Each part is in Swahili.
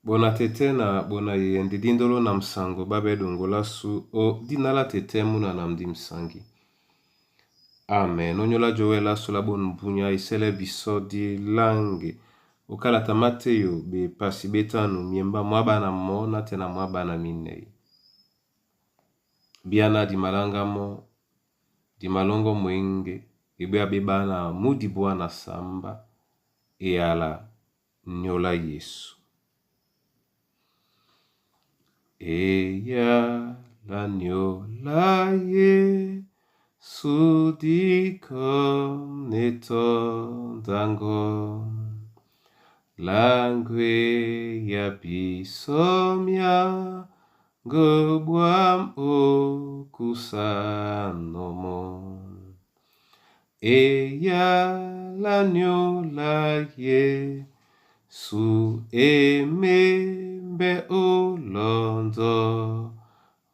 Bona tete na bona ye ndidindolo na msango babe dongola su o dinala tete muna na mdi msangi. Amen. Onyola joela sula bon bunya isele bisodi lange. Okala tamate yo be pasi betanu miemba mwaba na mo na tena mwaba na minei. Biana di malanga mo di malongo mwenge ibe abeba na mudi bwana samba e ala nyola Yesu. Eya la nyola Yesu dikom neto dango langwe ya bisomya gobwam o kusanomo. Eya la nyola Yesu emembe olondo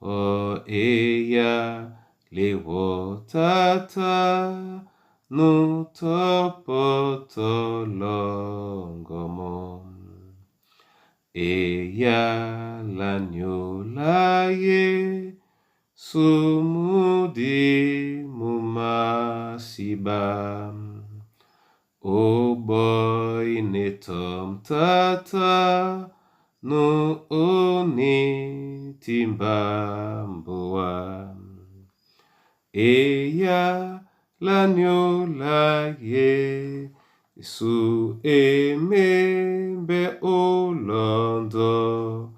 o eya lewo tata no topotolongomo. Eya la nyola Yesu mudi mumasiba. O boy netom tata no oni timbamboa. Eya la nyola Yesu emembe olondo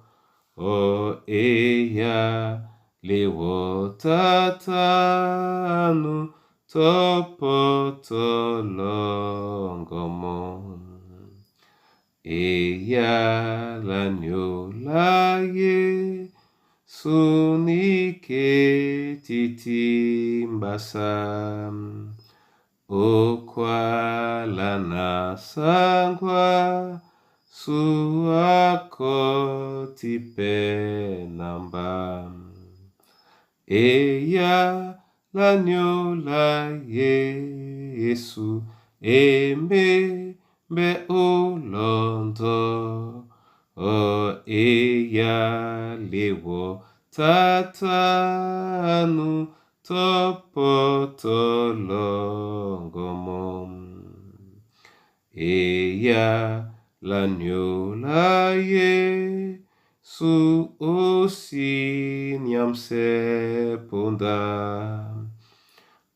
o eya lewo tata no topotolongomo. Eya la nyola Yesu nike titimbasa. Okwa la nasangwa suako tipe namba. Eya la nyola Yesu emembe olondo o eya lewo tatanu topotolongomo. Eya la nyola Yesu osi nyamse ponda.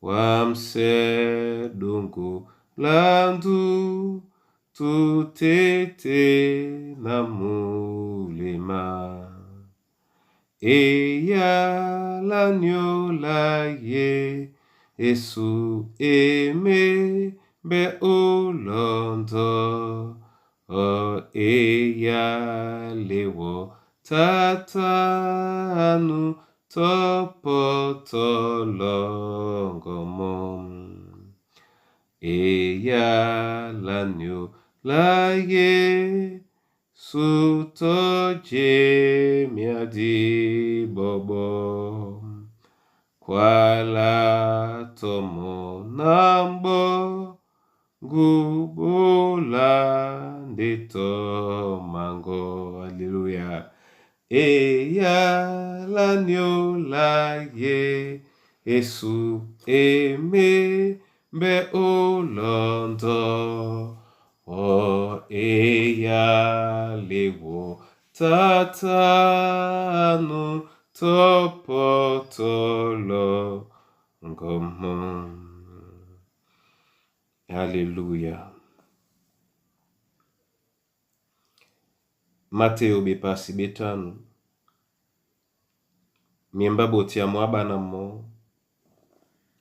Wamse dungu landu tutete na mulima. Eya la nyola Yesu emembe olondo o eya lewo tatanu topotolongomo. Eya la nyola Yesu toje miadi bobo. Kwala tomo nambo gubola ndeto mango. Hallelujah. Eya la nyola Yesu emembe olondo o eya lewo tatanu topotolongomo. Hallelujah. Mateo bepasi betanu miemba boti ya mwaba na mo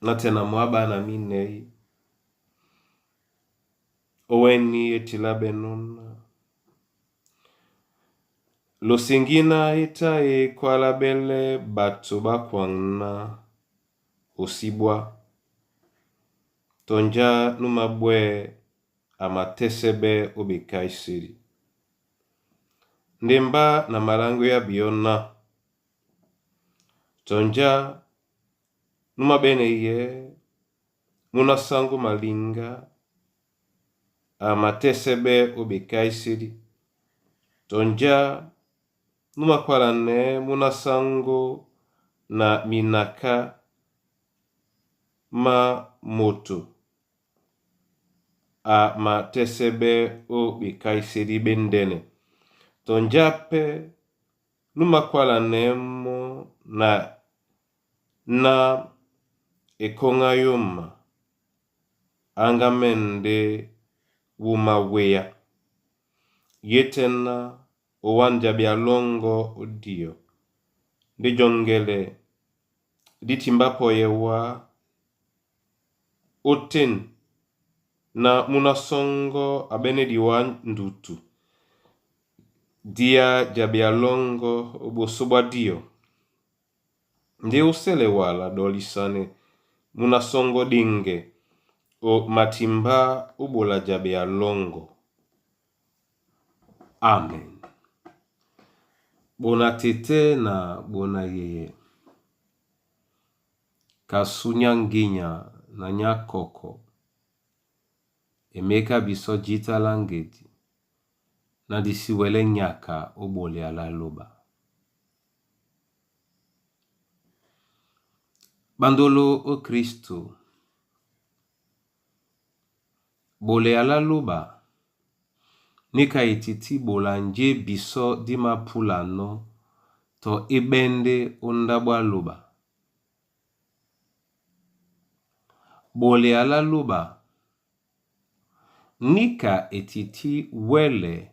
na tena mwaba na minei oweni etilabenona lo singina itae kwa labele bato bakwangna osibwa tonja numabwe amatesebe obekaisiri ndemba na malango ya biona tonja numabene ye munasango malinga amatesebe obekaisiri tonja numakwarane munasango na minaka ma moto a ma tesebe o bikaiseri bendene tonjape numakwarane mo na ekongayoma angamende wumaweya yetena owanja byalongo udio ndijongele ditimbapo yewa oten na munasongo abene diwa ndutu dia jabyalongo obosobwa dio ndi usele wala dolisane munasongo dinge o matimba ubola jabyalongo. Amen. Bona tete na bona yeye kasunya nginya na nyakoko emeka biso jita langeti na disiwele nyaka obole ala loba. Bandolo o Kristo bole ala loba nika ititi bolanje biso dima pulano to ibende ondabwa loba. Bole ala loba nika etiti wele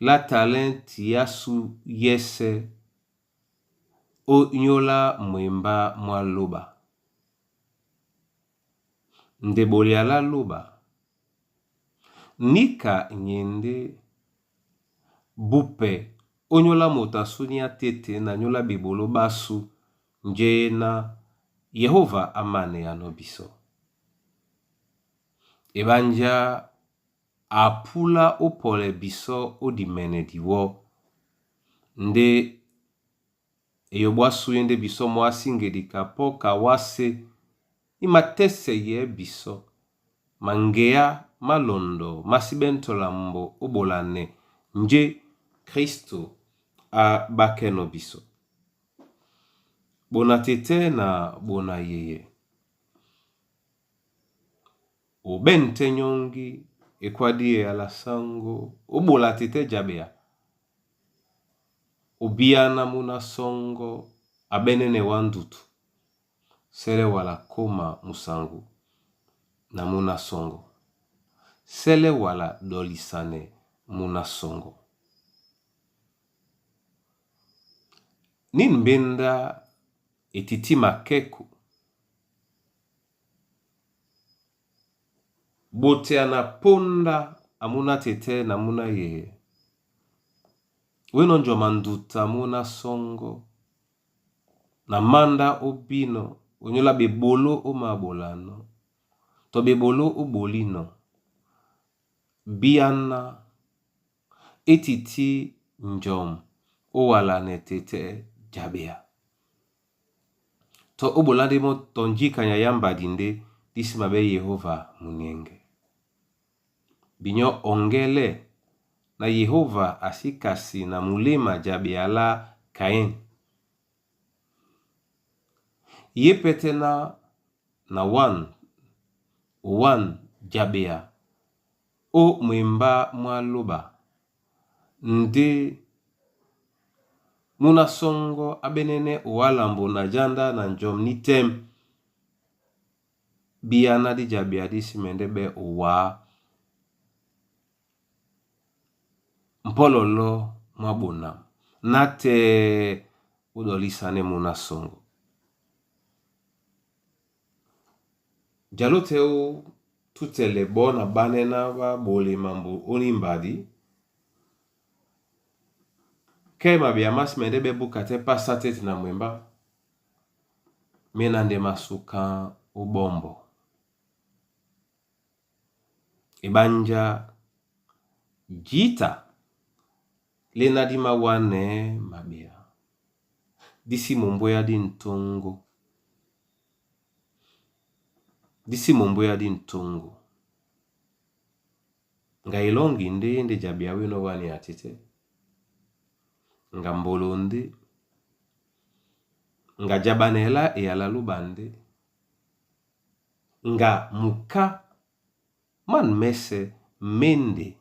la talenti yasu yese o nyola mwemba mwa loba. Nde bole ala loba nika nyende bupe onyola motasunia tete na nyola bibolo basu nje na Yehova amane anobiso. Ebanja apula opole biso odimene diwo nde eyobwasu yende biso mwasingedika poka wase imatese ye biso mangea malondo masibentolambo obolane nje Kristo a bakeno biso. Bona tete na bona yeye obente nyongi ekwadie ala sango obola tete jabea obiana muna songo abenene wandutu sele wala koma musangu na muna songo sele wala dolisane muna songo. Ninbenda etiti makeku bote anaponda amuna tete na muna yeye weno njo manduta muna songo na manda obino onyola bebolo omabolano to bebolo obolino biana etiti njom owala netete jabea to obolande mo tonjika nyayamba dinde disimabe Yehova munenge binyo ongele na Yehova asikasi na mulema jabeala Kain yepetena na wan jabea o mwemba mwaloba nde muna songo abenene owalambo na janda na njom nitem biana di jabea disimendebe owa mpololo mwabona nate udolisane muna songo. Jaloteo tutele bona banena wa bole mambo onimbadi kema biamas mendebe bukate pasate na mwemba menande masuka ubombo ebanja jita lena di mawane mabia disi momboya di ntongo nga ilongi nde jabia wino wani atete, nga mbolonde, nga jabanela eyalalubande, nga muka man mese mende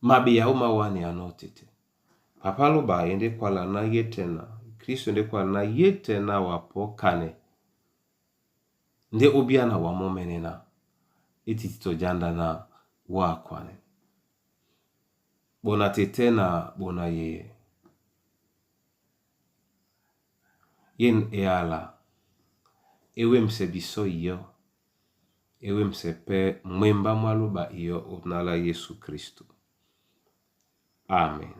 mabi ya uma wani anotete. Papa luba ende kwala na yetena, Kristo ende kwala na yetena wapo kane, nde obiana wa momenena itito janda na wakwane. Bona tete na bona ye yen eala ewe msebiso iyo, ewe msepe mwemba mwaluba iyo unala Yesu Kristo. Amen.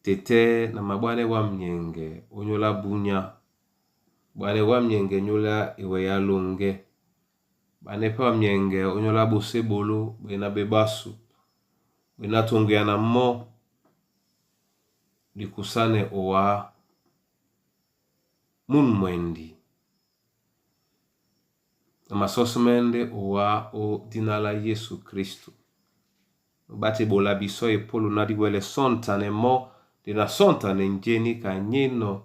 Tete na mabwane wa mnyenge onyola bunya, bwane wa mnyenge nyola iwe ya longe, bane pa mnyenge onyola bose bolo bena bebasu, bena tongia na mo dikusane owa mun mwendi, na masosmende owa o dinala Yesu Kristo. Bate bola biso e polo na diwele sontane mo dina sontane njeni ka nyeno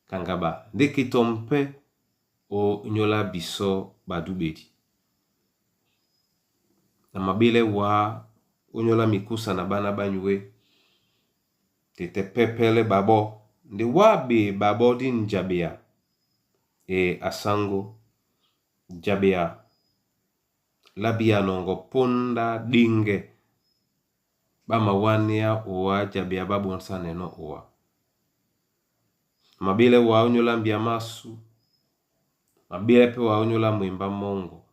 kangaba ndeki tompe o nyola biso badubedi. Na mabile wa onyola mikusa na bana banywe tete pepele babo ndi wabe babo din jabia e asango jabia labia nongo ponda dinge bama wania owa jabia babu nsane no owa. Mabile wa onyola mbia masu, mabile pe wa onyola mwimba mongo,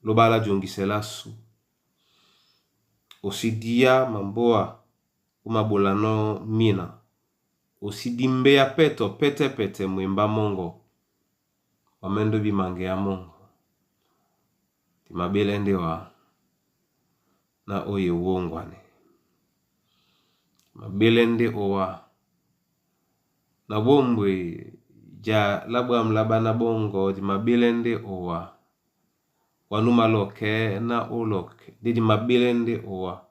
lobala jongiselasu, osidia mamboa umabulano mina, osidimbe ya peto pete mwimba mongo, wamendo bimange ya mongo. Timabile ndewa na oye wongwane. Mabile nde owa na bombwe ja labwa mlabana bongo. Timabile nde owa wanuma loke na oloke. Didi mabile nde owa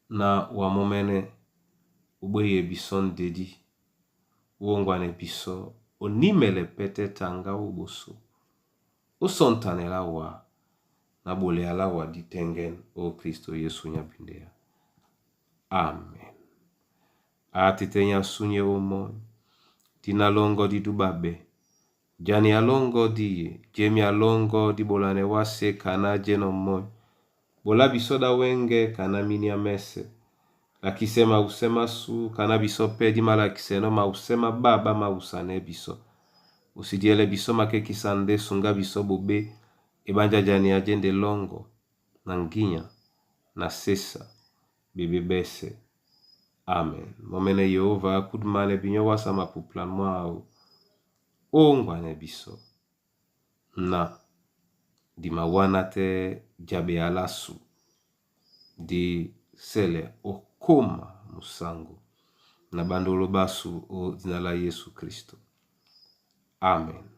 na wamomene ubweye bison dedi wongwane biso onimele pete tanga ubusu usontanela wa na bole ala wa ditengen o Kristo Yesu nyabindea. Amen. Atitenya sunye umo tina longo di dubabe jani alongo di jemi alongo di bolane wase kana jeno moy bola bisoda wenge kana mini amese lakisema usema su kana biso pedi mala kiseno ma usema baba ma usane biso usidiele biso make kisande sunga biso bobe ebanja jani ajende longo na nginya na sesa bibibese. Amen. Momene Yehova kudmane binyo wasa mapuplan mwao ongwane biso na di mawanate jabe alasu di sele okoma musango na bandolo basu o dinala Yesu Kristo. Amen.